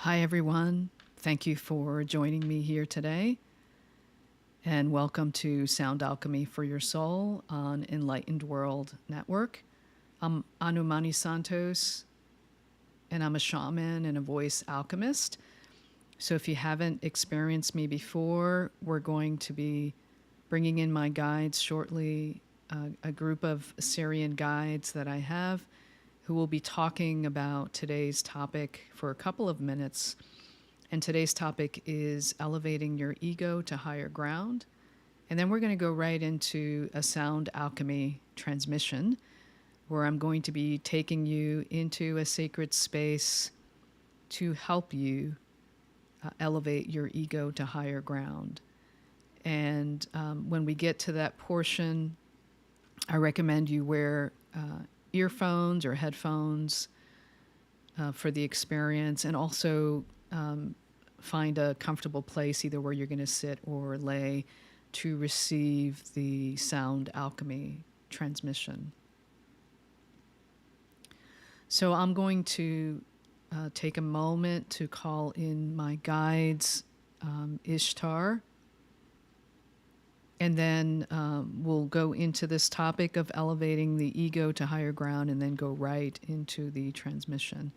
Hi, everyone. Thank you for joining me here today. And welcome to Sound Alchemy for Your Soul on Enlightened World Network. I'm Anümani Santos, and I'm a shaman and a voice alchemist. So if you haven't experienced me before, we're going to be bringing in my guides shortly, a group of Assyrian guides that I have who will be talking about today's topic for a couple of minutes. And today's topic is elevating your ego to higher ground. And then we're going to go right into a sound alchemy transmission where I'm going to be taking you into a sacred space to help you elevate your ego to higher ground. And when we get to that portion, I recommend you wear earphones or headphones for the experience, and also find a comfortable place, either where you're going to sit or lay, to receive the sound alchemy transmission. So I'm going to take a moment to call in my guides, Ishtar, and then we'll go into this topic of elevating the ego to higher ground and then go right into the transmission.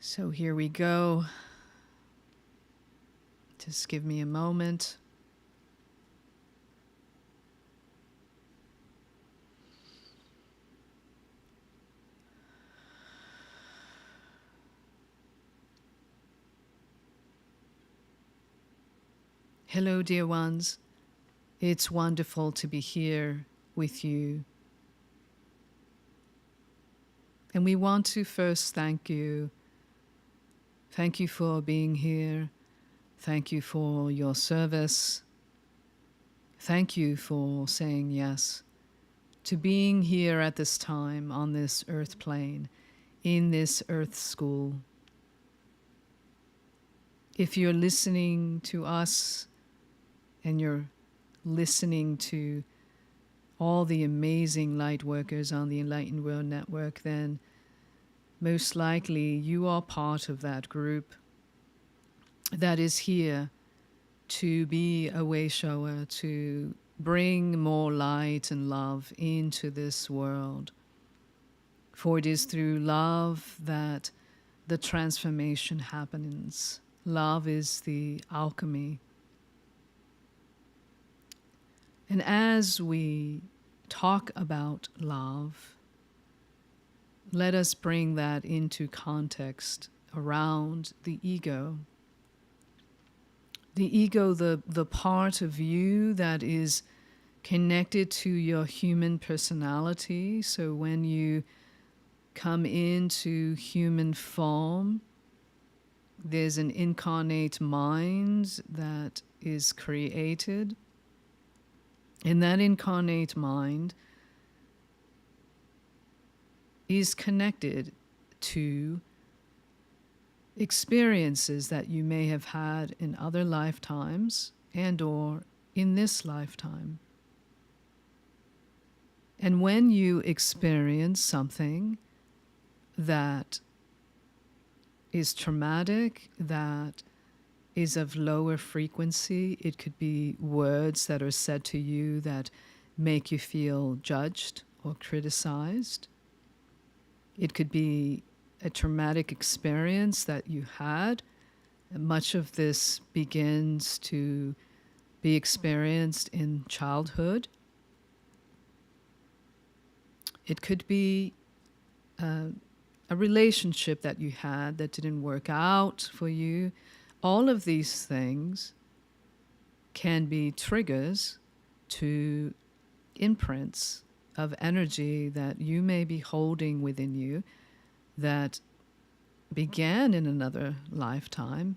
So here we go. Just give me a moment. Hello, dear ones. It's wonderful to be here with you. And we want to first thank you. Thank you for being here. Thank you for your service. Thank you for saying yes to being here at this time on this earth plane, in this earth school. If you're listening to us and you're listening to all the amazing light workers on the Enlightened World Network, then most likely you are part of that group that is here to be a way shower, to bring more light and love into this world. For it is through love that the transformation happens. Love is the alchemy. And as we talk about love, let us bring that into context around the ego. The ego, the part of you that is connected to your human personality. So when you come into human form, there's an incarnate mind that is created. And that incarnate mind is connected to experiences that you may have had in other lifetimes and or in this lifetime. And when you experience something that is traumatic, that is of lower frequency, it could be words that are said to you that make you feel judged or criticized. It could be a traumatic experience that you had. And much of this begins to be experienced in childhood. It could be a relationship that you had that didn't work out for you. All of these things can be triggers to imprints of energy that you may be holding within you that began in another lifetime.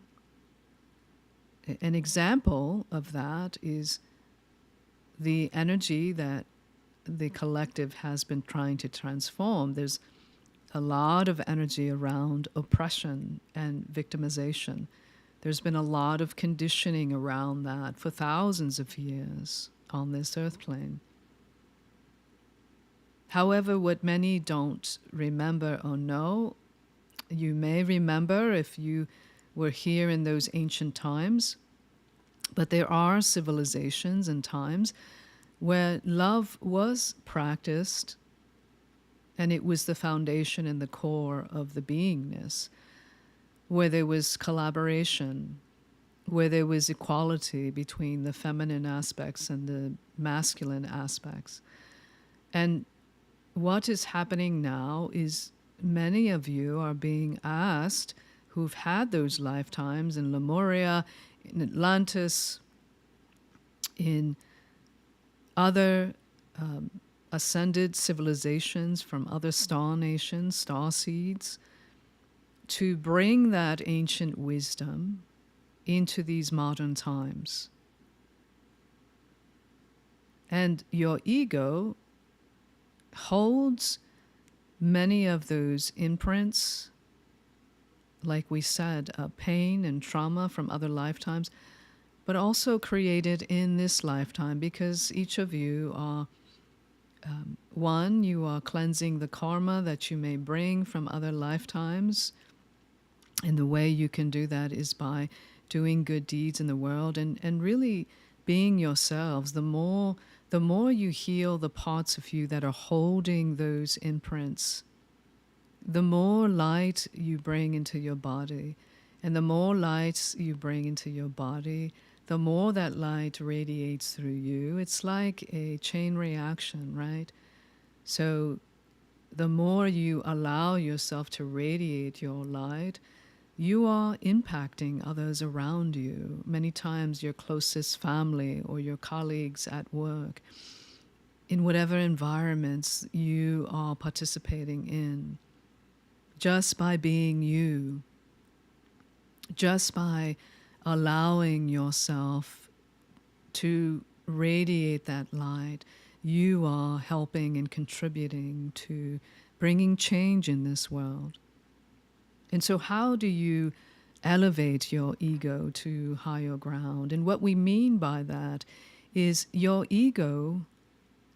An example of that is the energy that the collective has been trying to transform. There's a lot of energy around oppression and victimization. There's been a lot of conditioning around that for thousands of years on this earth plane. However, what many don't remember or know you may remember if you were here in those ancient times, but there are civilizations and times where love was practiced, and it was the foundation and the core of the beingness, where there was collaboration, where there was equality between the feminine aspects and the masculine aspects. And what is happening now is many of you are being asked, who've had those lifetimes in Lemuria, in Atlantis, in other ascended civilizations from other star nations, star seeds, to bring that ancient wisdom into these modern times. And your ego holds many of those imprints, like we said, pain and trauma from other lifetimes, but also created in this lifetime, because each of you are, one, you are cleansing the karma that you may bring from other lifetimes. And the way you can do that is by doing good deeds in the world and really being yourselves. The more you heal the parts of you that are holding those imprints, the more light you bring into your body. And the more lights you bring into your body, the more that light radiates through you. It's like a chain reaction, right? So the more you allow yourself to radiate your light, you are impacting others around you. Many times your closest family or your colleagues at work, in whatever environments you are participating in. Just by being you, just by allowing yourself to radiate that light, you are helping and contributing to bringing change in this world. And so how do you elevate your ego to higher ground? And what we mean by that is your ego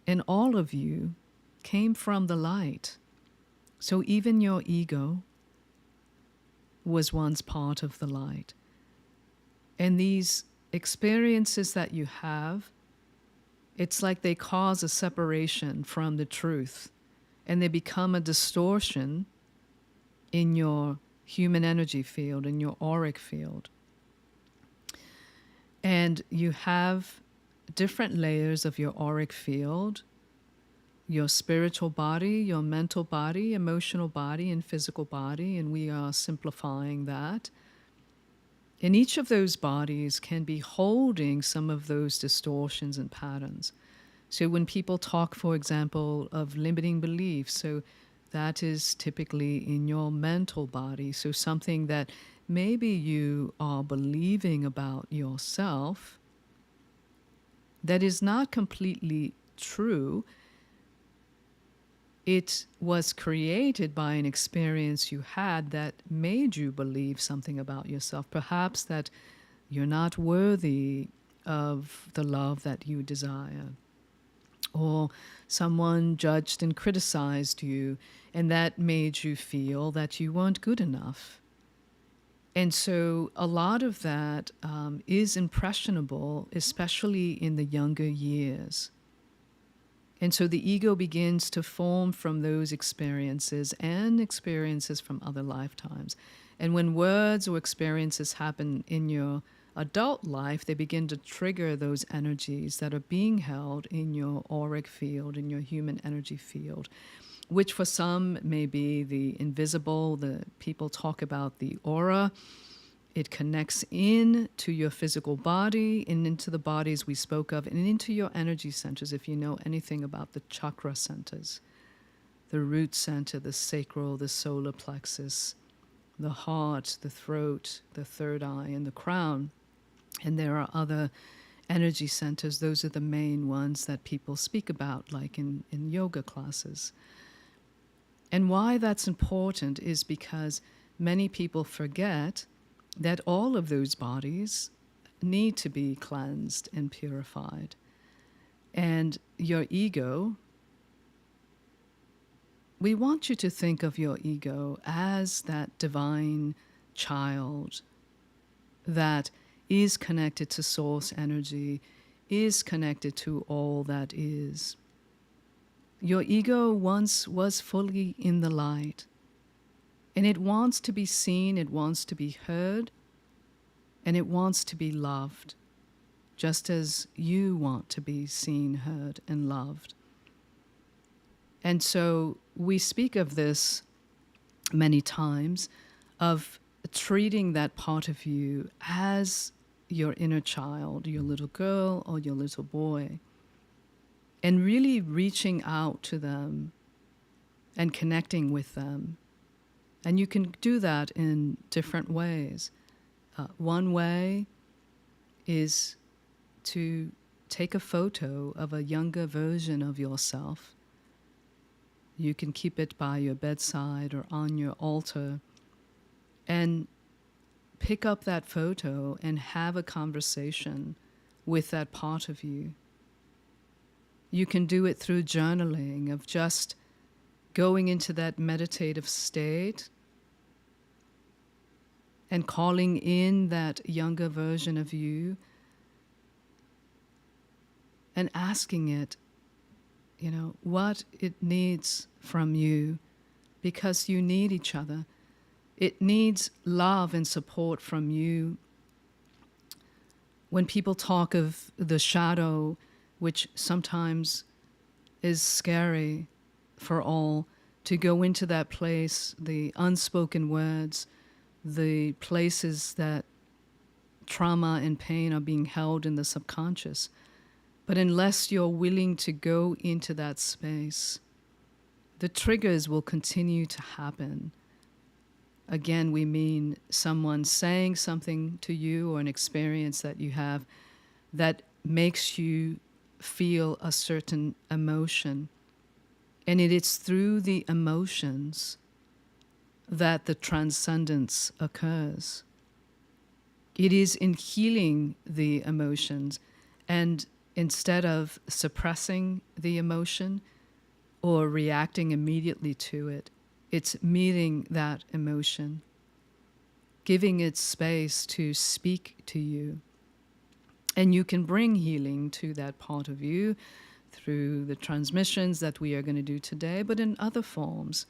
and all of you came from the light. So even your ego was once part of the light. And these experiences that you have, it's like they cause a separation from the truth, and they become a distortion in your human energy field, in your auric field. And you have different layers of your auric field: your spiritual body, your mental body, emotional body, and physical body, and we are simplifying that. And each of those bodies can be holding some of those distortions and patterns. So when people talk, for example, of limiting beliefs, so that is typically in your mental body. So something that maybe you are believing about yourself that is not completely true. It was created by an experience you had that made you believe something about yourself. Perhaps that you're not worthy of the love that you desire, or someone judged and criticized you, and that made you feel that you weren't good enough. And so a lot of that is impressionable, especially in the younger years. And so the ego begins to form from those experiences and experiences from other lifetimes. And when words or experiences happen in your adult life, they begin to trigger those energies that are being held in your auric field, in your human energy field, which for some may be the invisible. The people talk about the aura. It connects in to your physical body and into the bodies we spoke of, and into your energy centers, if you know anything about the chakra centers: the root center, the sacral, the solar plexus, the heart, the throat, the third eye, and the crown. And there are other energy centers. Those are the main ones that people speak about, like in yoga classes. And why that's important is because many people forget that all of those bodies need to be cleansed and purified. And your ego we want you to think of your ego as that divine child that is connected to source energy, is connected to all that is. Your ego once was fully in the light, and it wants to be seen, it wants to be heard, and it wants to be loved, just as you want to be seen, heard, and loved. And so we speak of this many times, of treating that part of you as your inner child, your little girl or your little boy, and really reaching out to them and connecting with them. And you can do that in different ways. One way is to take a photo of a younger version of yourself. You can keep it by your bedside or on your altar, and pick up that photo and have a conversation with that part of you. You can do it through journaling, of just going into that meditative state and calling in that younger version of you and asking it, what it needs from you, because you need each other. It needs love and support from you. When people talk of the shadow, which sometimes is scary for all, to go into that place, the unspoken words, the places that trauma and pain are being held in the subconscious. But unless you're willing to go into that space, the triggers will continue to happen. Again, we mean someone saying something to you or an experience that you have that makes you feel a certain emotion. And it is through the emotions that the transcendence occurs. It is in healing the emotions, and instead of suppressing the emotion or reacting immediately to it, it's meeting that emotion, giving it space to speak to you. And you can bring healing to that part of you through the transmissions that we are going to do today, but in other forms,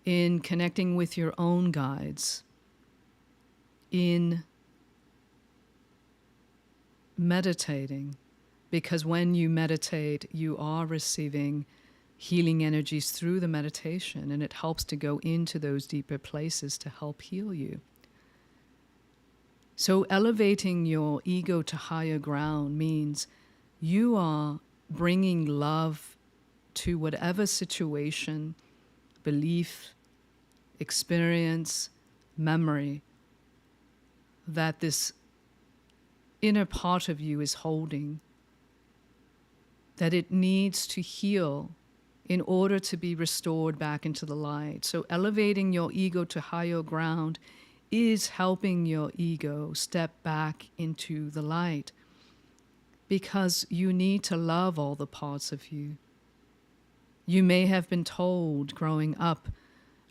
in connecting with your own guides, in meditating, because when you meditate, you are receiving healing energies through the meditation, and it helps to go into those deeper places to help heal you. So elevating your ego to higher ground means you are bringing love to whatever situation, belief, experience, memory that this inner part of you is holding, that it needs to heal in order to be restored back into the light. So elevating your ego to higher ground is helping your ego step back into the light, because you need to love all the parts of you. You may have been told growing up,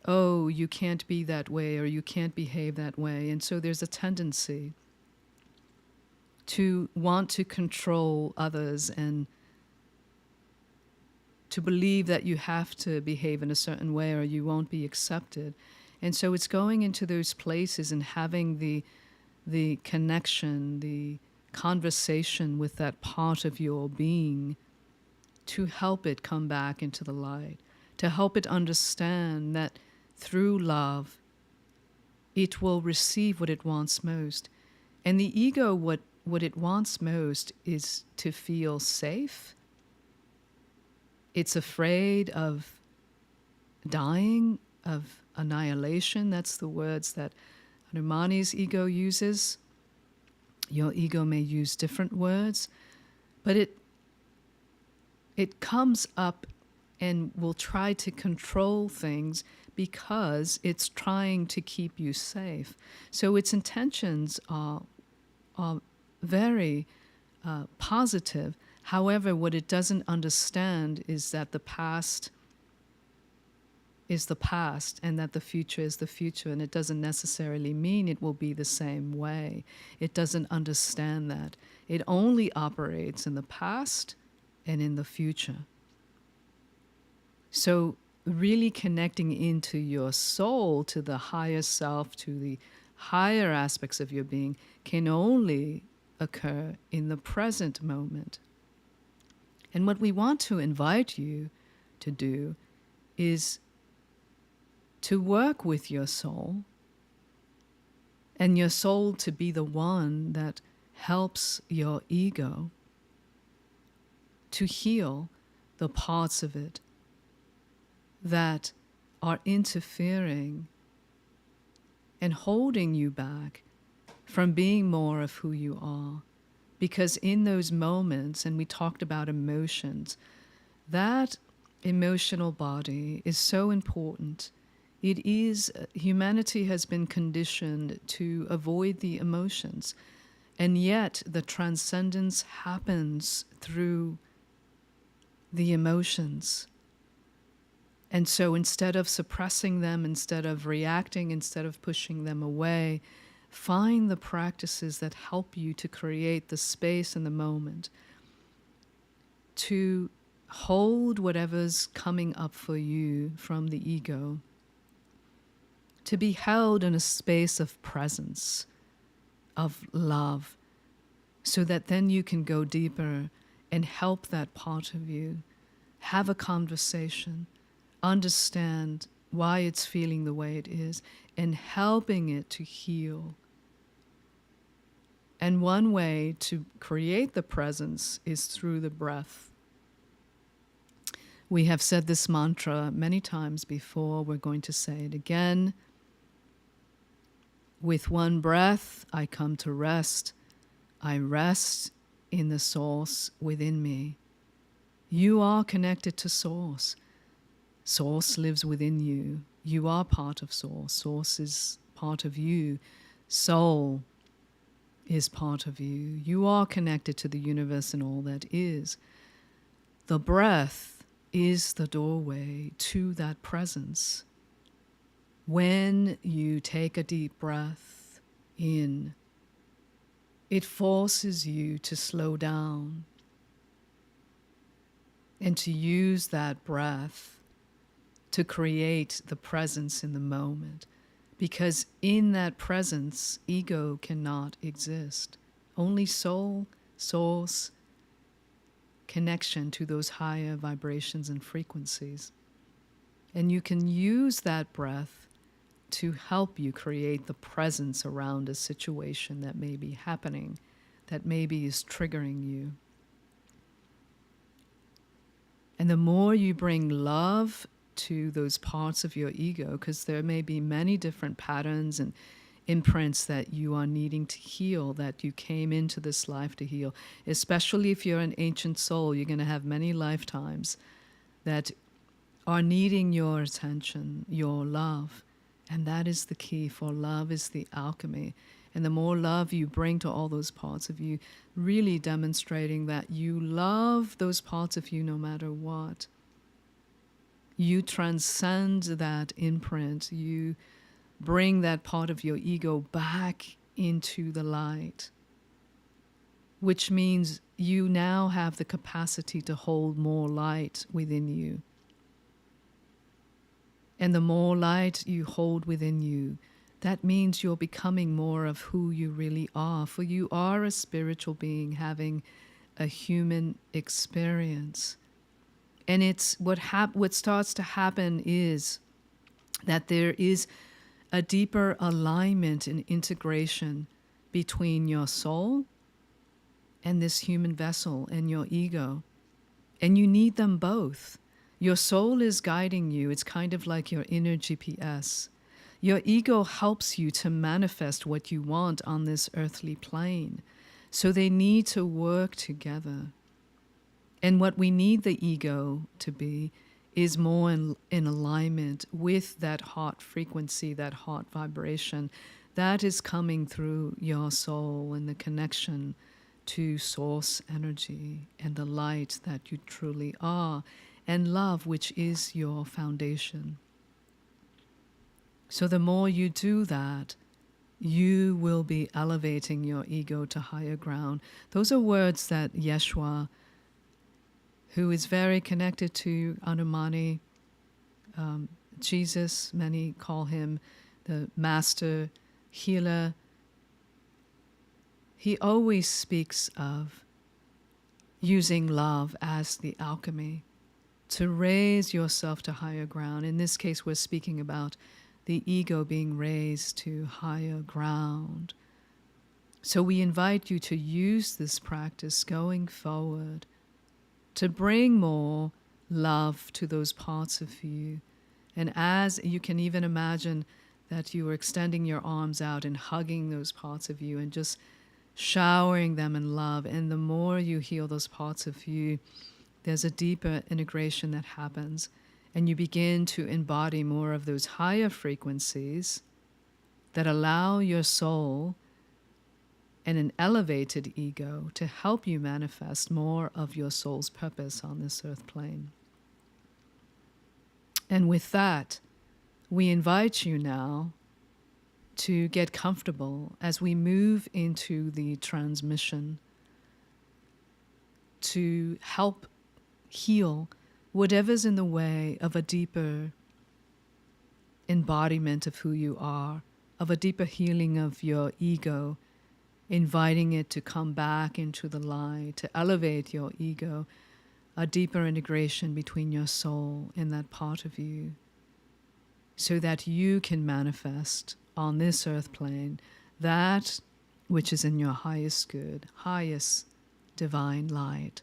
oh, you can't be that way, or you can't behave that way. And so there's a tendency to want to control others and to believe that you have to behave in a certain way or you won't be accepted. And so it's going into those places and having the connection, the conversation with that part of your being to help it come back into the light, to help it understand that through love, it will receive what it wants most. And the ego, what it wants most is to feel safe. It's afraid of dying, of annihilation. That's the words that Anümani's ego uses. Your ego may use different words, but it comes up and will try to control things because it's trying to keep you safe. So its intentions are very positive. However, what it doesn't understand is that the past is the past and that the future is the future, and it doesn't necessarily mean it will be the same way. It doesn't understand that. It only operates in the past and in the future. So really connecting into your soul, to the higher self, to the higher aspects of your being, can only occur in the present moment. And what we want to invite you to do is to work with your soul, and your soul to be the one that helps your ego to heal the parts of it that are interfering and holding you back from being more of who you are. Because in those moments, and we talked about emotions, that emotional body is so important. It is, humanity has been conditioned to avoid the emotions, and yet the transcendence happens through the emotions. And so instead of suppressing them, instead of reacting, instead of pushing them away, find the practices that help you to create the space in the moment to hold whatever's coming up for you from the ego, to be held in a space of presence, of love, so that then you can go deeper and help that part of you, have a conversation, understand why it's feeling the way it is, and helping it to heal. And one way to create the presence is through the breath. We have said this mantra many times before. We're going to say it again. With one breath, I come to rest. I rest in the source within me. You are connected to source. Source lives within you. You are part of source. Source is part of you. Soul is part of you. You are connected to the universe and all that is. The breath is the doorway to that presence. When you take a deep breath in, it forces you to slow down and to use that breath to create the presence in the moment. Because in that presence, ego cannot exist. Only soul, source, connection to those higher vibrations and frequencies. And you can use that breath to help you create the presence around a situation that may be happening, that maybe is triggering you. And the more you bring love to those parts of your ego, because there may be many different patterns and imprints that you are needing to heal, that you came into this life to heal. Especially if you're an ancient soul, you're going to have many lifetimes that are needing your attention, your love. And that is the key, for love is the alchemy. And the more love you bring to all those parts of you, really demonstrating that you love those parts of you no matter what. You transcend that imprint. You bring that part of your ego back into the light, which means you now have the capacity to hold more light within you. And the more light you hold within you, that means you're becoming more of who you really are. For you are a spiritual being having a human experience. And it's what starts to happen is that there is a deeper alignment and integration between your soul and this human vessel and your ego. And you need them both. Your soul is guiding you. It's kind of like your inner GPS. Your ego helps you to manifest what you want on this earthly plane. So they need to work together. And what we need the ego to be is more in alignment with that heart frequency, that heart vibration that is coming through your soul, and the connection to source energy and the light that you truly are, and love, which is your foundation. So the more you do that, you will be elevating your ego to higher ground. Those are words that Yeshua, who is very connected to Anümani, Jesus, many call him the master healer, he always speaks of using love as the alchemy to raise yourself to higher ground. In this case, we're speaking about the ego being raised to higher ground. So we invite you to use this practice going forward to bring more love to those parts of you. And as you can even imagine that you are extending your arms out and hugging those parts of you and just showering them in love. And the more you heal those parts of you, there's a deeper integration that happens. And you begin to embody more of those higher frequencies that allow your soul and an elevated ego to help you manifest more of your soul's purpose on this earth plane. And with that, we invite you now to get comfortable as we move into the transmission to help heal whatever's in the way of a deeper embodiment of who you are, of a deeper healing of your ego, inviting it to come back into the light, to elevate your ego, a deeper integration between your soul and that part of you, so that you can manifest on this earth plane that which is in your highest good, highest divine light.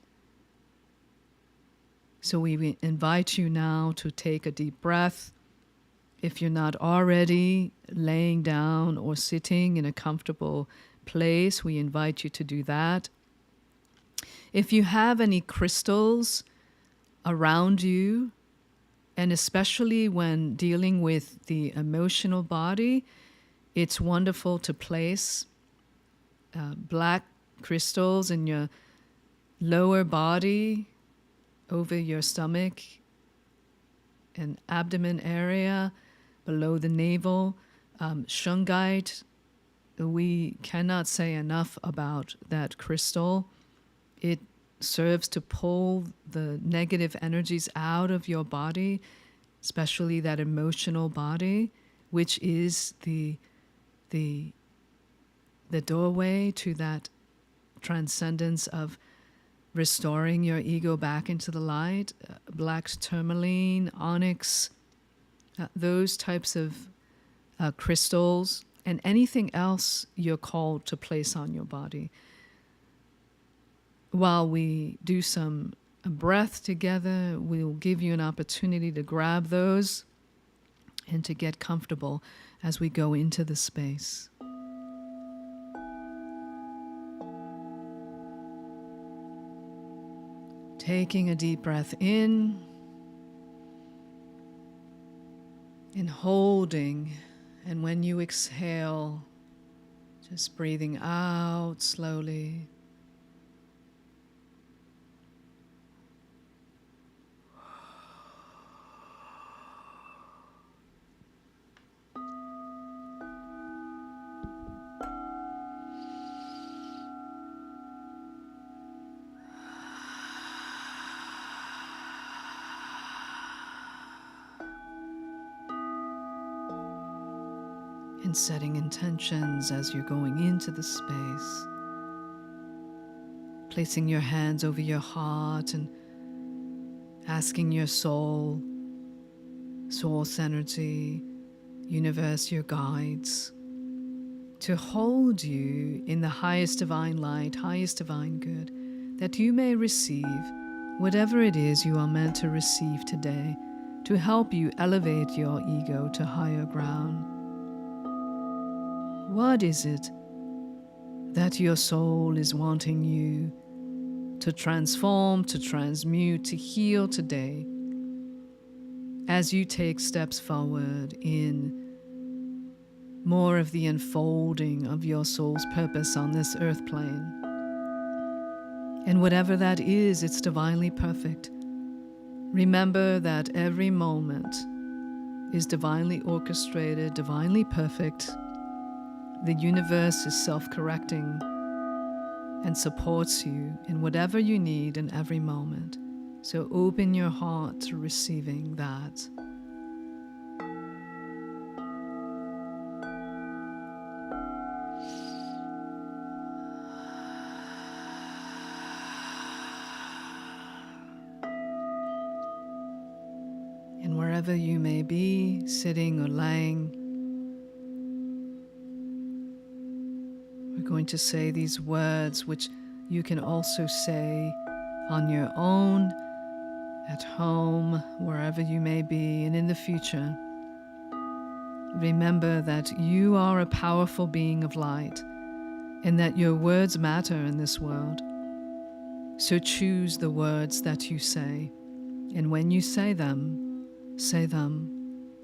So we invite you now to take a deep breath. If you're not already laying down or sitting in a comfortable place, we invite you to do that. If you have any crystals around you, and especially when dealing with the emotional body, it's wonderful to place black crystals in your lower body, over your stomach and abdomen area, below the navel. Shungite, we cannot say enough about that crystal. It serves to pull the negative energies out of your body, especially that emotional body, which is the doorway to that transcendence of restoring your ego back into the light. Black tourmaline, onyx, those types of crystals, and anything else you're called to place on your body. While we do some breath together, we'll give you an opportunity to grab those and to get comfortable as we go into the space. Taking a deep breath in and holding, and when you exhale, just breathing out slowly. And setting intentions as you're going into the space. Placing your hands over your heart and asking your soul, source energy, universe, your guides, to hold you in the highest divine light, highest divine good, that you may receive whatever it is you are meant to receive today to help you elevate your ego to higher ground. What is it that your soul is wanting you to transform, to transmute, to heal today as you take steps forward in more of the unfolding of your soul's purpose on this earth plane? And whatever that is, it's divinely perfect. Remember that every moment is divinely orchestrated, divinely perfect. The universe is self-correcting and supports you in whatever you need in every moment. So open your heart to receiving that. And wherever you may be, sitting or laying, we're going to say these words, which you can also say on your own, at home, wherever you may be, and in the future. Remember that you are a powerful being of light and that your words matter in this world. So choose the words that you say, and when you say them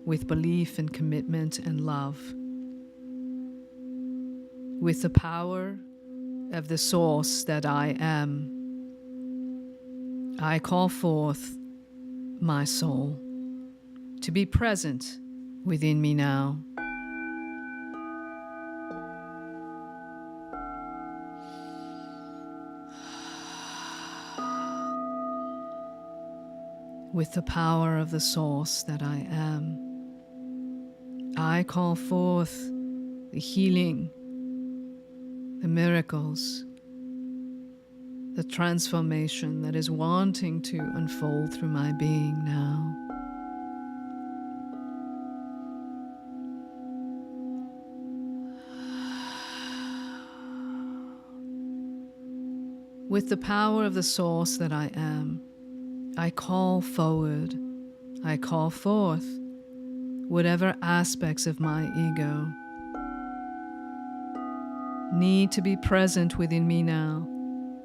with belief and commitment and love. With the power of the source that I am, I call forth my soul to be present within me now. With the power of the source that I am, I call forth the healing, the miracles, the transformation that is wanting to unfold through my being now. With the power of the source that I am, I call forward, I call forth whatever aspects of my ego need to be present within me now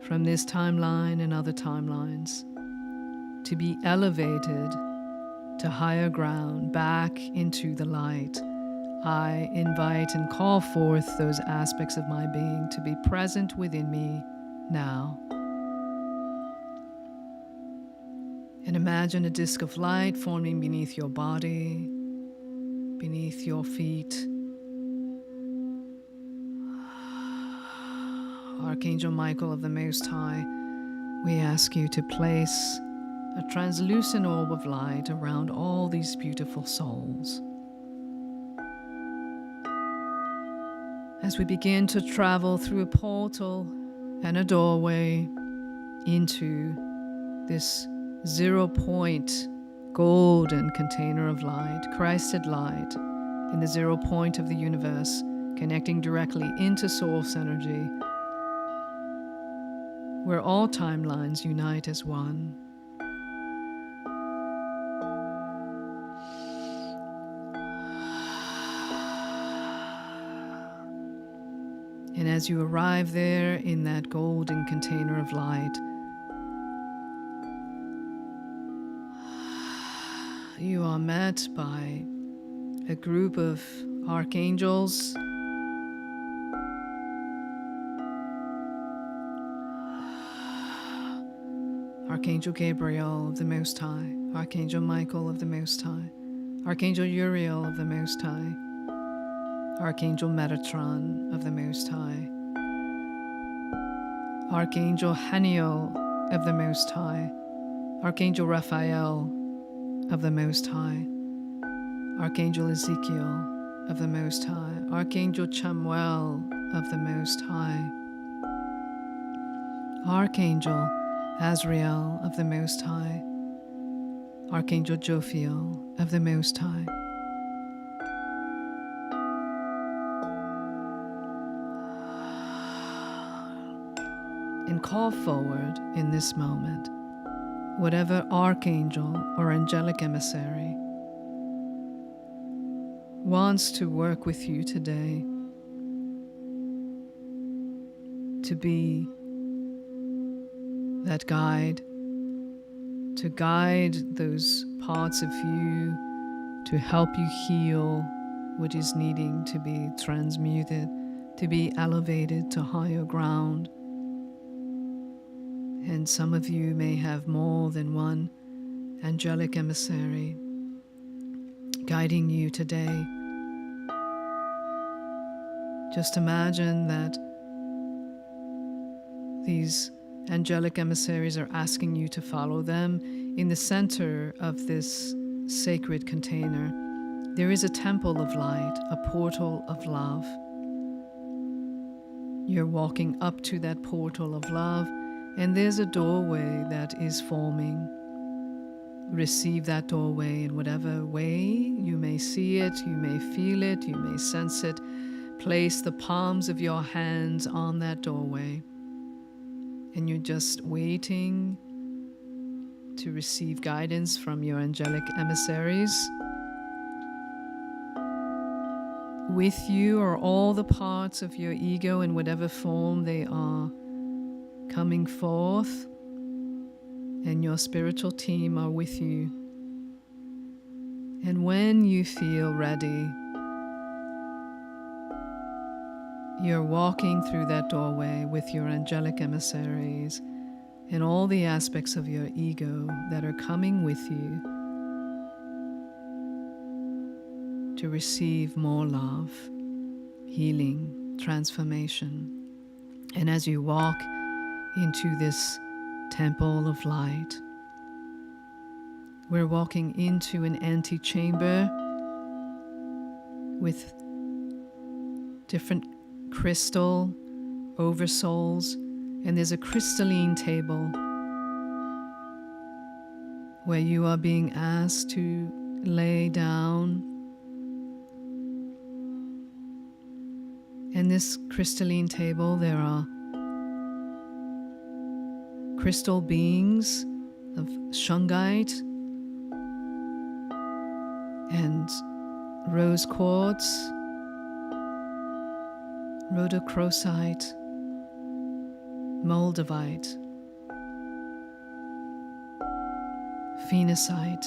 from this timeline and other timelines, to be elevated to higher ground, back into the light. I invite and call forth those aspects of my being to be present within me now. And imagine a disc of light forming beneath your body, beneath your feet. Archangel Michael of the Most High, we ask you to place a translucent orb of light around all these beautiful souls. As we begin to travel through a portal and a doorway into this 0-point golden container of light, Christed light, in the 0 point of the universe, connecting directly into source energy, where all timelines unite as one. And as you arrive there in that golden container of light, you are met by a group of archangels, Archangel Gabriel of the Most High, Archangel Michael of the Most High, Archangel Uriel of the Most High, Archangel Metatron of the Most High, Archangel Haniel of the Most High, Archangel Raphael of the Most High, Archangel Ezekiel of the Most High, Archangel Chamuel of the Most High, Archangel Azrael of the Most High, Archangel Jophiel of the Most High. And call forward in this moment whatever archangel or angelic emissary wants to work with you today to be that guide, to guide those parts of you, to help you heal what is needing to be transmuted, to be elevated to higher ground. And some of you may have more than one angelic emissary guiding you today. Just imagine that these angelic emissaries are asking you to follow them. In the center of this sacred container, there is a temple of light, a portal of love. You're walking up to that portal of love, and there's a doorway that is forming. Receive that doorway in whatever way you may see it, you may feel it, you may sense it. Place the palms of your hands on that doorway, and you're just waiting to receive guidance from your angelic emissaries. With you are all the parts of your ego in whatever form they are coming forth, and your spiritual team are with you. And when you feel ready, you're walking through that doorway with your angelic emissaries and all the aspects of your ego that are coming with you to receive more love, healing, transformation. And as you walk into this temple of light, we're walking into an antechamber with different crystal oversouls, and there's a crystalline table where you are being asked to lay down. And this crystalline table, there are crystal beings of shungite and rose quartz, rhodochrosite, moldavite, phenacite.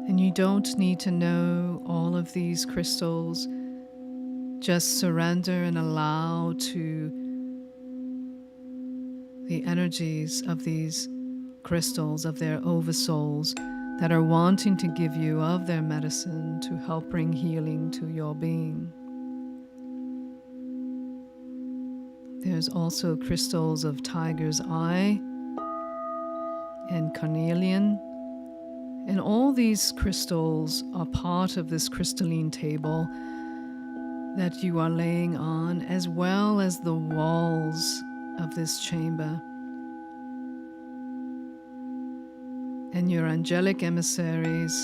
And you don't need to know all of these crystals. Just surrender and allow to the energies of these crystals, of their oversouls that are wanting to give you of their medicine to help bring healing to your being. There's also crystals of tiger's eye and carnelian, and all these crystals are part of this crystalline table that you are laying on, as well as the walls of this chamber. And your angelic emissaries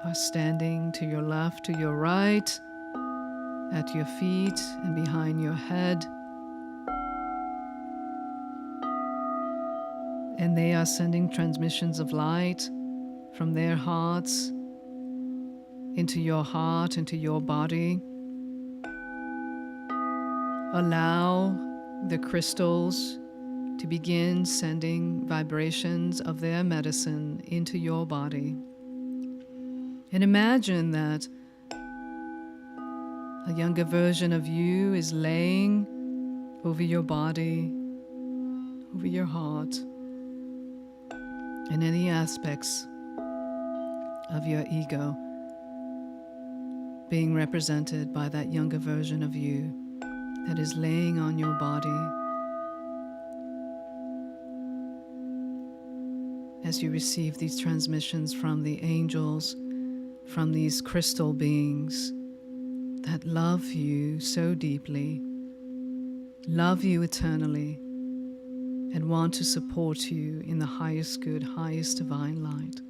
are standing to your left, to your right, at your feet and behind your head. And they are sending transmissions of light from their hearts into your heart, into your body. Allow the crystals to begin sending vibrations of their medicine into your body. And imagine that a younger version of you is laying over your body, over your heart, and any aspects of your ego being represented by that younger version of you that is laying on your body. As you receive these transmissions from the angels, from these crystal beings that love you so deeply, love you eternally, and want to support you in the highest good, highest divine light.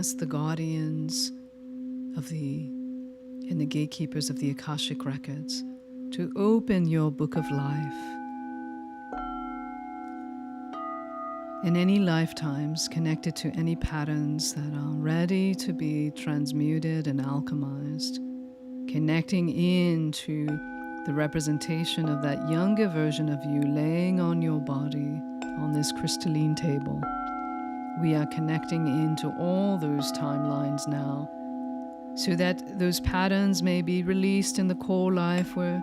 ask the guardians of and the gatekeepers of the Akashic records to open your book of life. In any lifetimes connected to any patterns that are ready to be transmuted and alchemized, connecting into the representation of that younger version of you laying on your body on this crystalline table. We are connecting into all those timelines now so that those patterns may be released in the core life where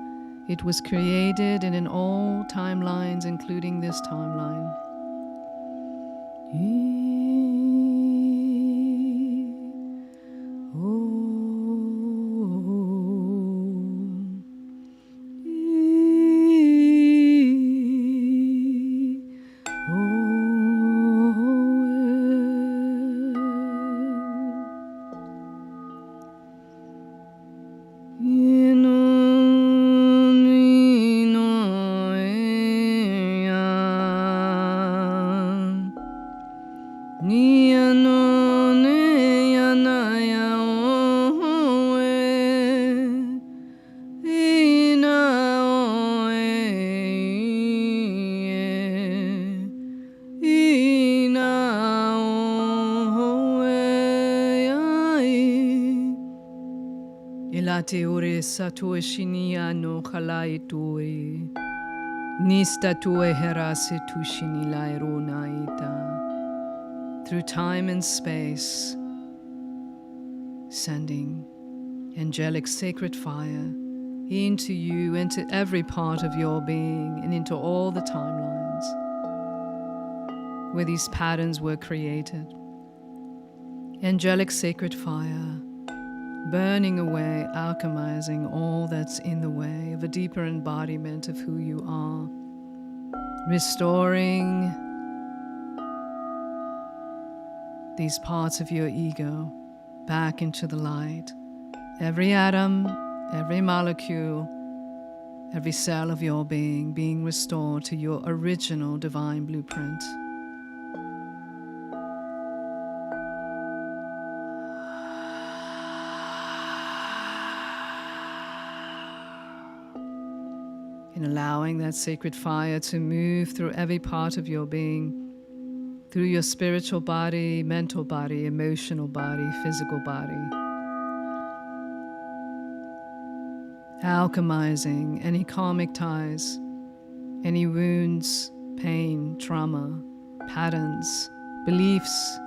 it was created and in all timelines, including this timeline. Ilate ore satue shinia no khalai tue. Nista tue herase tushini lairona ita. Through time and space, sending angelic sacred fire into you, into every part of your being, and into all the timelines where these patterns were created. Angelic sacred fire, burning away, alchemizing all that's in the way of a deeper embodiment of who you are, restoring these parts of your ego back into the light. Every atom, every molecule, every cell of your being restored to your original divine blueprint. And allowing that sacred fire to move through every part of your being, through your spiritual body, mental body, emotional body, physical body. Alchemizing any karmic ties, any wounds, pain, trauma, patterns, beliefs,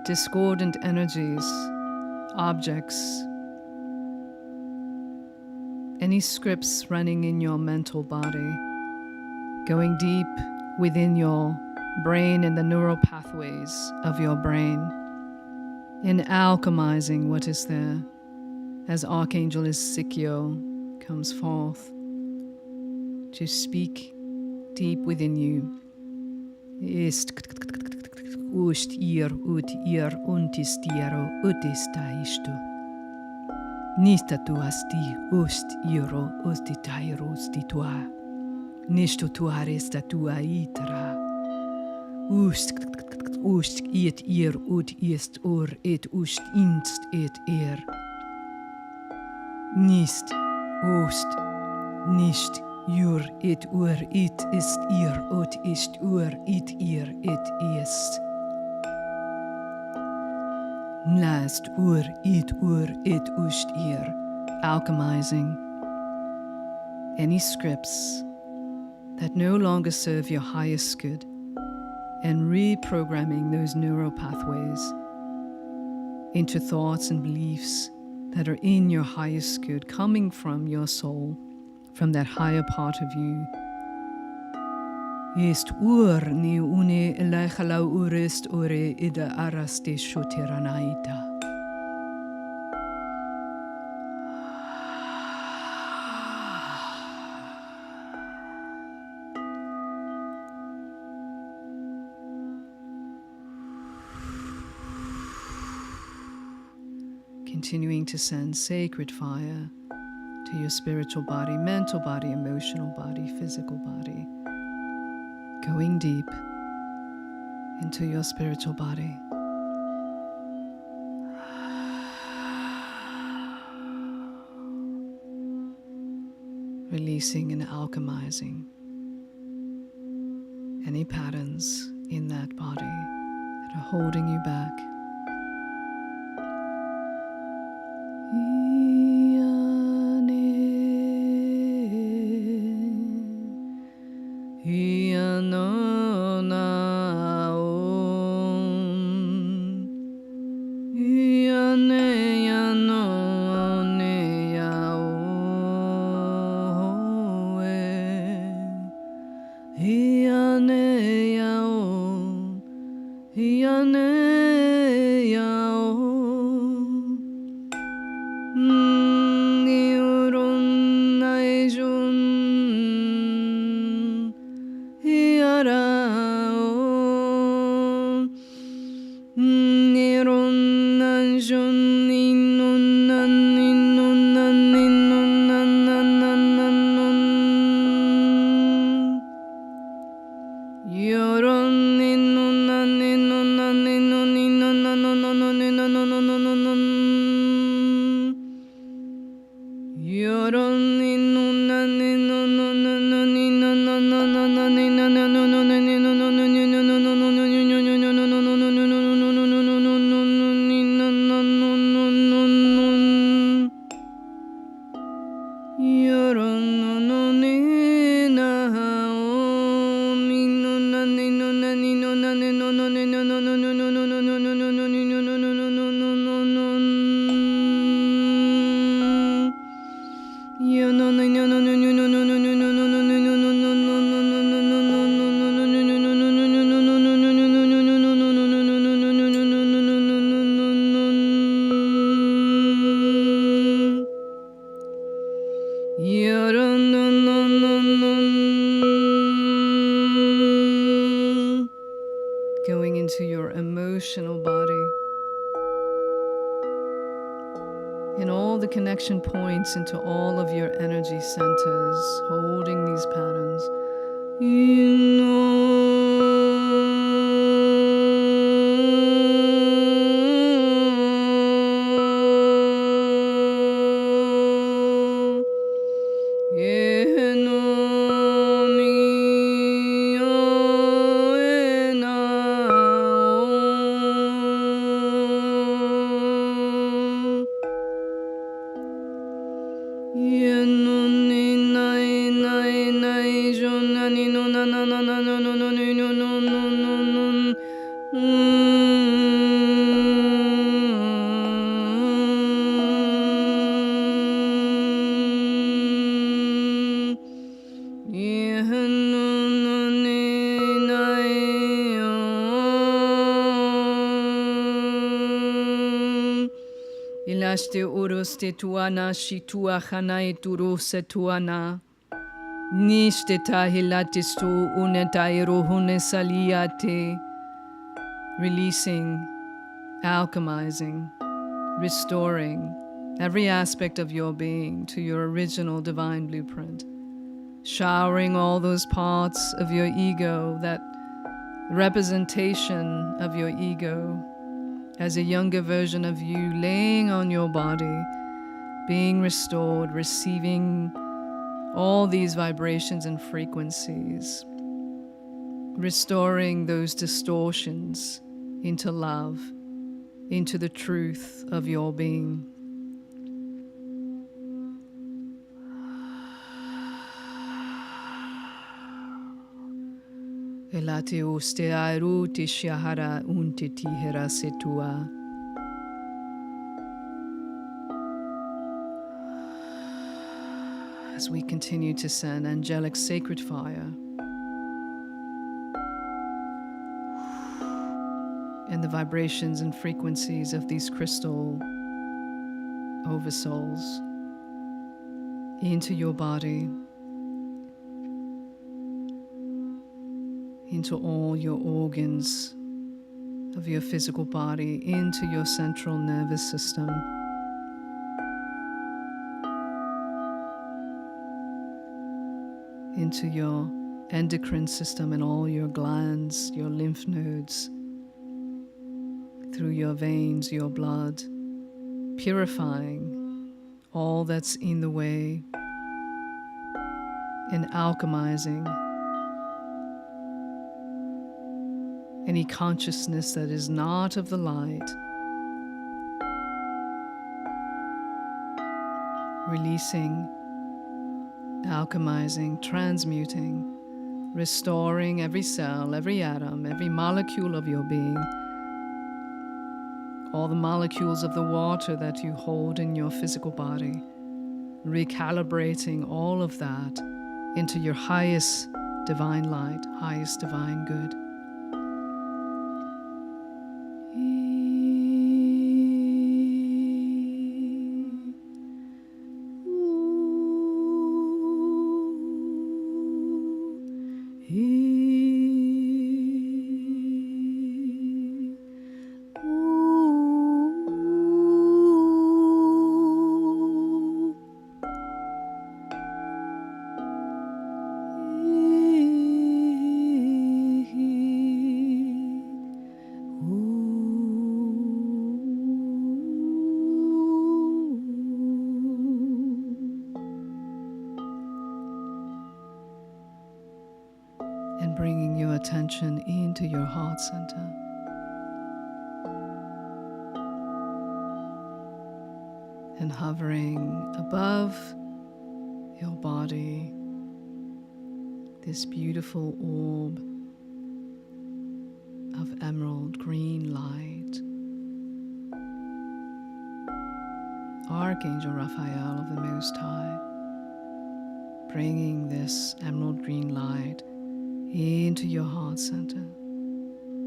discordant energies, objects, any scripts running in your mental body, going deep within your brain and the neural pathways of your brain, in alchemizing what is there, as Archangel Ezekiel comes forth to speak deep within you. Ist ust ir ut ir untistiero utista isto. Nista tu asti ust iro ustitairo stitua. Nisto tu aresta tua itra. Ust it ir ut ist or et ust inst et er. Nist ust nicht jur et ur it ist ir ut ist ur it ir et ist. Last ur et ust ir. Alchemizing any scripts that no longer serve your highest good, and reprogramming those neural pathways into thoughts and beliefs that are in your highest good, coming from your soul, from that higher part of you. Est ur ni une elechala urest ure ida araste shoteranaita. Continuing to send sacred fire to your spiritual body, mental body, emotional body, physical body. Going deep into your spiritual body. releasing and alchemizing any patterns in that body that are holding you back. Going into your emotional body and all the connection points into all of your energy centers, holding these patterns. Ilaste uruste tuana shitua hanai turuse tuana. Niste tahilatistu unetairuhune saliate. Releasing, alchemizing, restoring every aspect of your being to your original divine blueprint. Showering all those parts of your ego, that representation of your ego as a younger version of you, laying on your body, being restored, receiving all these vibrations and frequencies, restoring those distortions into love, into the truth of your being. Elate uste airu te shahara unte tihera setua. As we continue to send angelic sacred fire and the vibrations and frequencies of these crystal oversouls into your body, into all your organs of your physical body, into your central nervous system, into your endocrine system and all your glands, your lymph nodes, through your veins, your blood, purifying all that's in the way, in alchemizing any consciousness that is not of the light, releasing, alchemizing, transmuting, restoring every cell, every atom, every molecule of your being, all the molecules of the water that you hold in your physical body, recalibrating all of that into your highest divine light, highest divine good. And bringing your attention into your heart center. And hovering above your body, this beautiful orb of emerald green light. Archangel Raphael of the Most High, bringing this emerald green light into your heart center,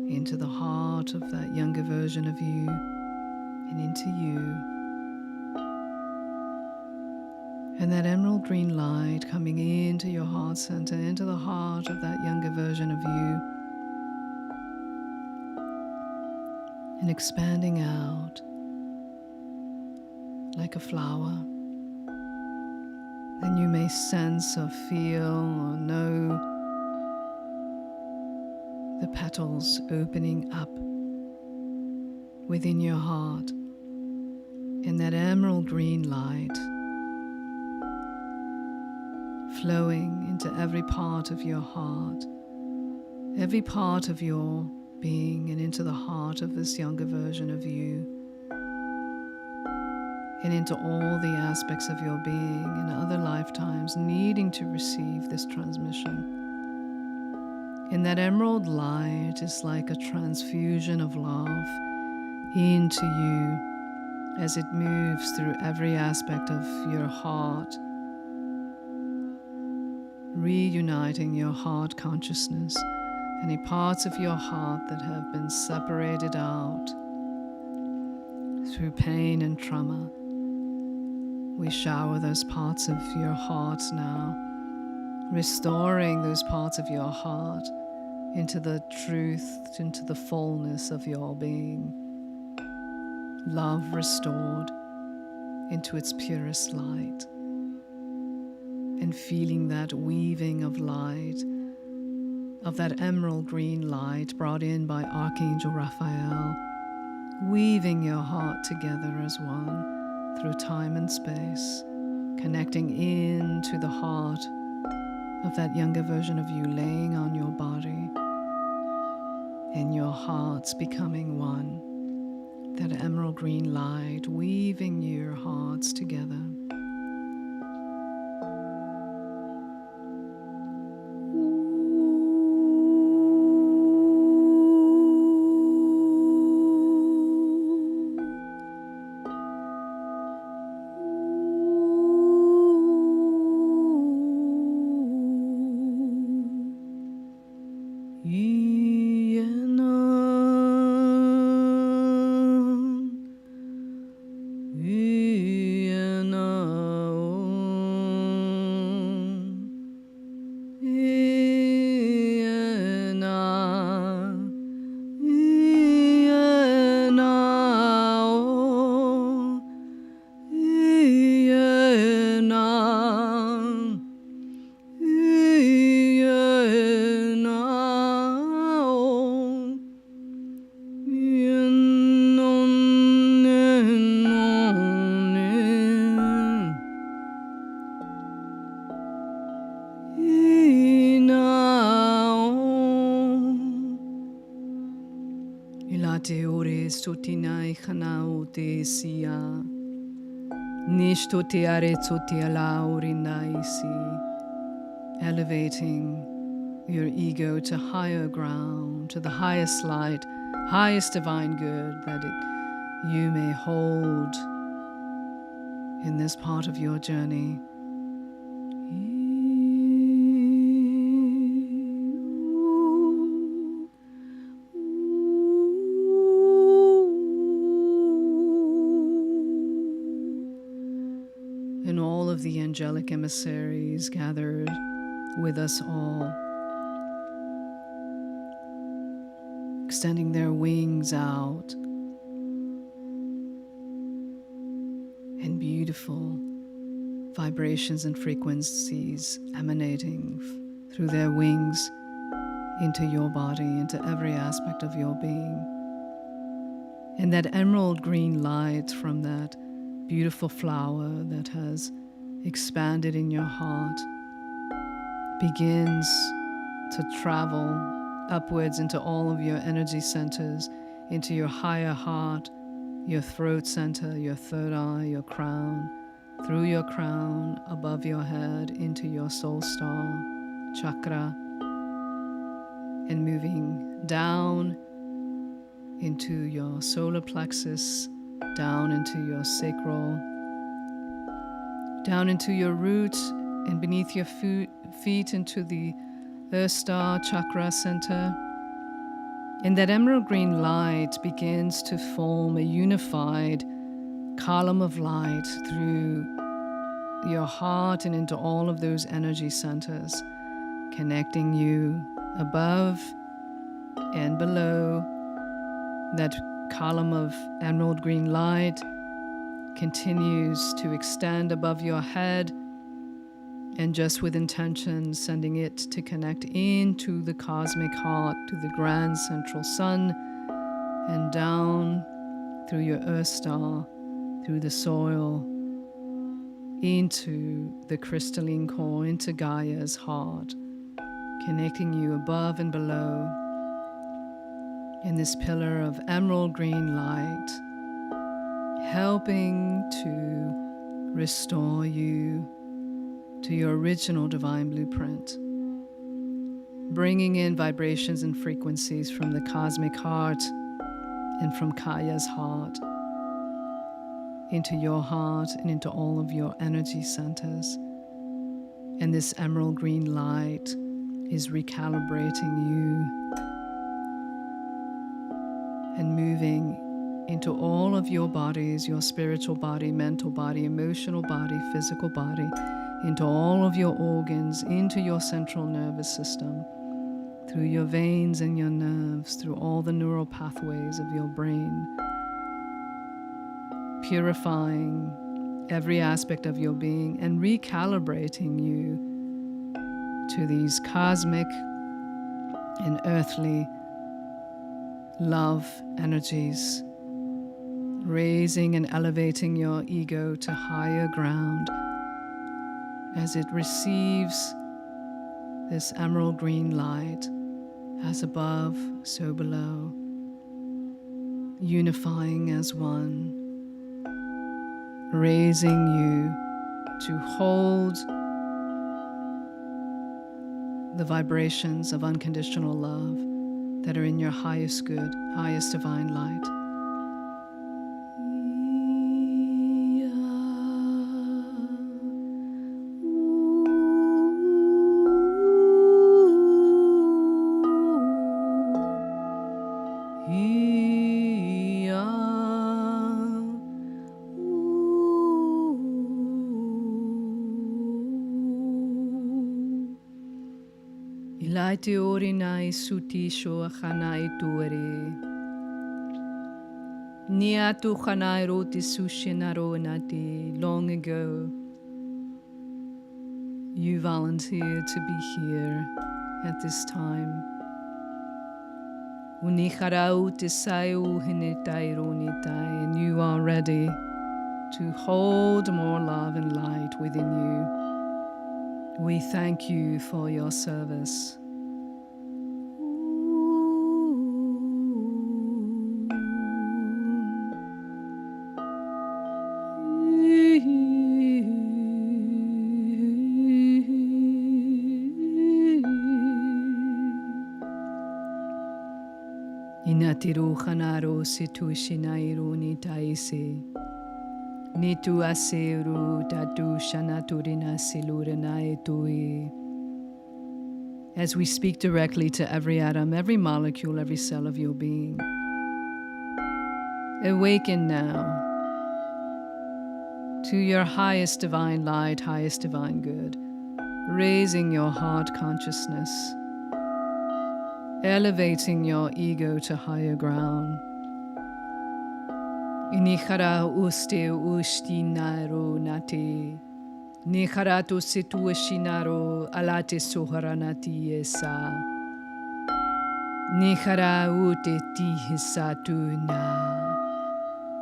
into the heart of that younger version of you, and into you. And that emerald green light coming into your heart center, into the heart of that younger version of you, and expanding out like a flower. Then you may sense or feel or know the petals opening up within your heart, and that emerald green light flowing into every part of your heart, every part of your being, and into the heart of this younger version of you, and into all the aspects of your being in other lifetimes needing to receive this transmission. And that emerald light is like a transfusion of love into you as it moves through every aspect of your heart, reuniting your heart consciousness, any parts of your heart that have been separated out through pain and trauma. We shower those parts of your heart now, restoring those parts of your heart into the truth, into the fullness of your being. Love restored into its purest light. And feeling that weaving of light, of that emerald green light brought in by Archangel Raphael, weaving your heart together as one through time and space, connecting into the heart of that younger version of you laying on your body, and your hearts becoming one. That emerald green light weaving your hearts together. Ilate ore stotinai hanao te sia. Nishto te arezo te alaurinaisi. Elevating your ego to higher ground, to the highest light, highest divine good that you may hold in this part of your journey. And all of the angelic emissaries gathered with us all, extending their wings out, and beautiful vibrations and frequencies emanating through their wings into your body, into every aspect of your being. And that emerald green light from that beautiful flower that has expanded in your heart begins to travel upwards into all of your energy centers, into your higher heart, your throat center, your third eye, your crown, through your crown, above your head, into your soul star chakra, and moving down into your solar plexus, down into your sacral, down into your roots, and beneath your feet into the Earth Star Chakra Center. And that emerald green light begins to form a unified column of light through your heart and into all of those energy centers, connecting you above and below. That column of emerald green light continues to extend above your head, and just with intention, sending it to connect into the cosmic heart, to the grand central sun, and down through your earth star, through the soil, into the crystalline core, into Gaia's heart, connecting you above and below in this pillar of emerald green light, helping to restore you to your original divine blueprint, bringing in vibrations and frequencies from the cosmic heart and from Kaya's heart into your heart and into all of your energy centers. And this emerald green light is recalibrating you and moving into all of your bodies, your spiritual body, mental body, emotional body, physical body, into all of your organs, into your central nervous system, through your veins and your nerves, through all the neural pathways of your brain, purifying every aspect of your being and recalibrating you to these cosmic and earthly love energies, raising and elevating your ego to higher ground as it receives this emerald green light, as above, so below, unifying as one, raising you to hold the vibrations of unconditional love that are in your highest good, highest divine light. Ilaite orinai suti shoa chanai tuere. Niatu chanai roti sushinaro nati. Long ago, you volunteered to be here at this time. Unicharau tisau hinitai ronitai, and you are ready to hold more love and light within you. We thank you for your service. Inatiru khanaro situ shinairu nitaise. Nitu aseru tatu shanaturina silurina etui. As we speak directly to every atom, every molecule, every cell of your being. Awaken now to your highest divine light, highest divine good, raising your heart consciousness, elevating your ego to higher ground. Inichara uste ustinaro nate, nicharato situ shinaro alate soharanati esa, nichara ute tihisatuna.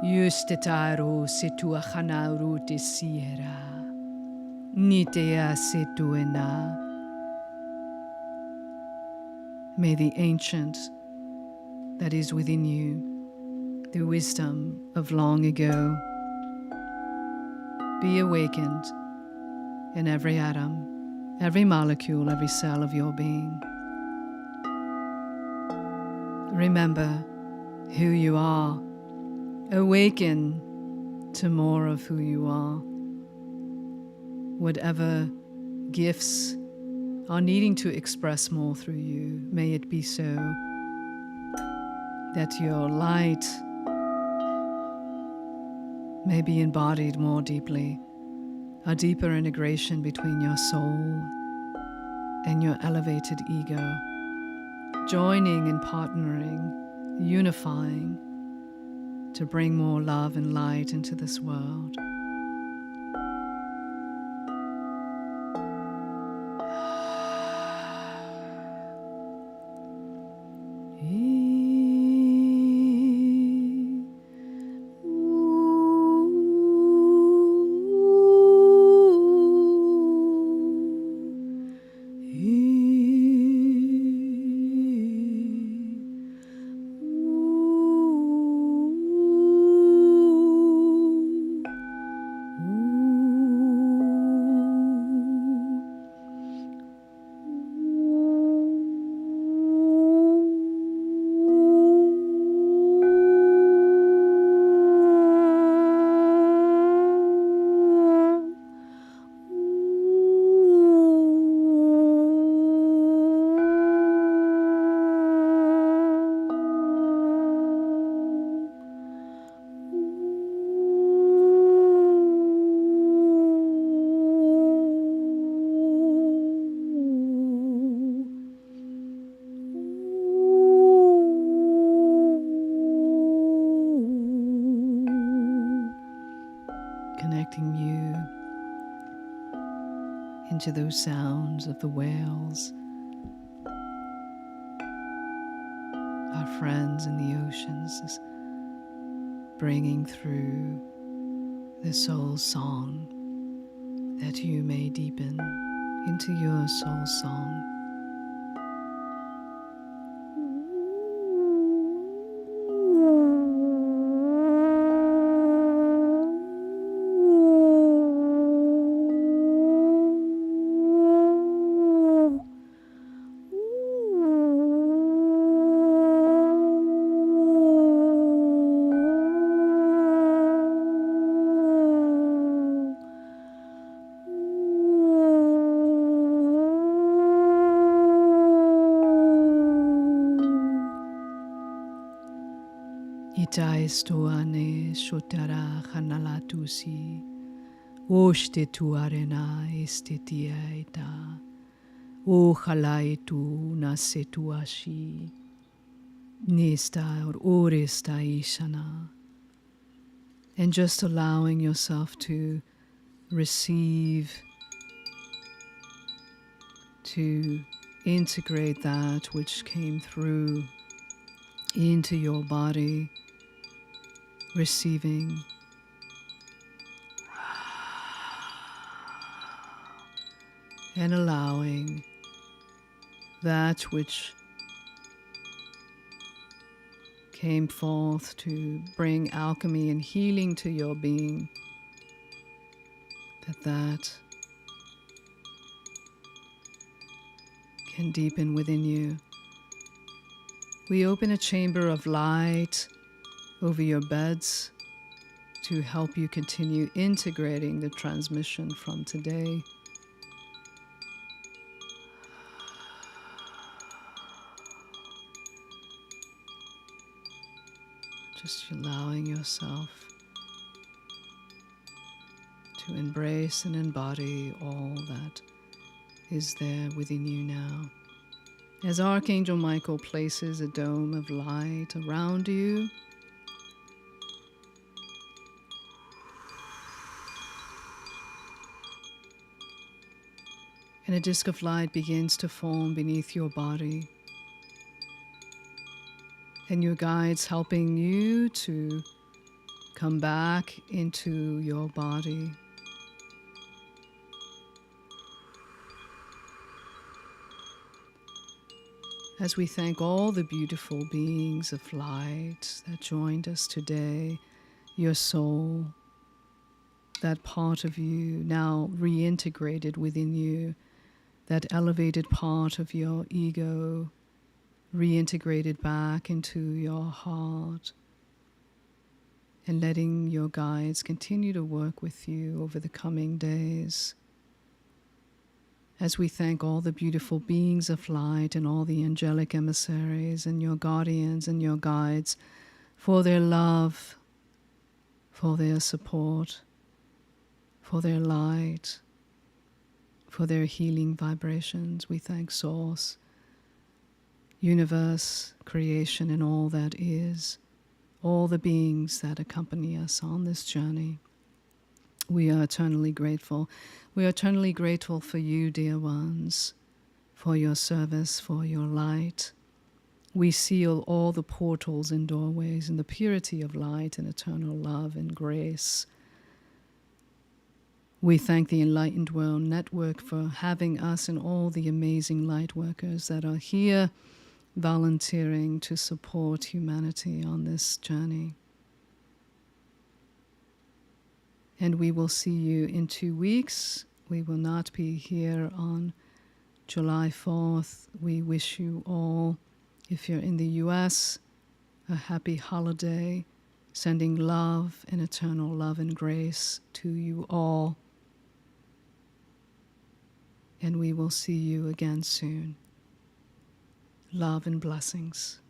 Yustetaro situa khanauru te sierra, nitea situena. May the ancient that is within you, the wisdom of long ago, be awakened in every atom, every molecule, every cell of your being. Remember who you are. Awaken to more of who you are. Whatever gifts are needing to express more through you, may it be so that your light may be embodied more deeply, a deeper integration between your soul and your elevated ego, joining and partnering, unifying, to bring more love and light into this world. Connecting you into those sounds of the whales, our friends in the oceans, bringing through the soul song, that you may deepen into your soul song. Ita estuane shotara hanalatusi, oshte tu arena estetia ita, o halaitu nasetuashi, nesta or oresta ishana. And just allowing yourself to receive, to integrate that which came through into your body, receiving and allowing that which came forth to bring alchemy and healing to your being, that can deepen within you We open a chamber of light over your beds to help you continue integrating the transmission from today. Just allowing yourself to embrace and embody all that is there within you now. As Archangel Michael places a dome of light around you, and a disk of light begins to form beneath your body, and your guides helping you to come back into your body. As we thank all the beautiful beings of light that joined us today, your soul, that part of you now reintegrated within you, that elevated part of your ego reintegrated back into your heart, and letting your guides continue to work with you over the coming days. As we thank all the beautiful beings of light and all the angelic emissaries and your guardians and your guides for their love, for their support, for their light, for their healing vibrations. We thank Source, Universe, creation, and all that is, all the beings that accompany us on this journey. We are eternally grateful. We are eternally grateful for you, dear ones, for your service, for your light. We seal all the portals and doorways in the purity of light and eternal love and grace. We thank the Enlightened World Network for having us and all the amazing light workers that are here volunteering to support humanity on this journey. And we will see you in 2 weeks. We will not be here on July 4th. We wish you all, if you're in the US, a happy holiday, sending love and eternal love and grace to you all. And we will see you again soon. Love and blessings.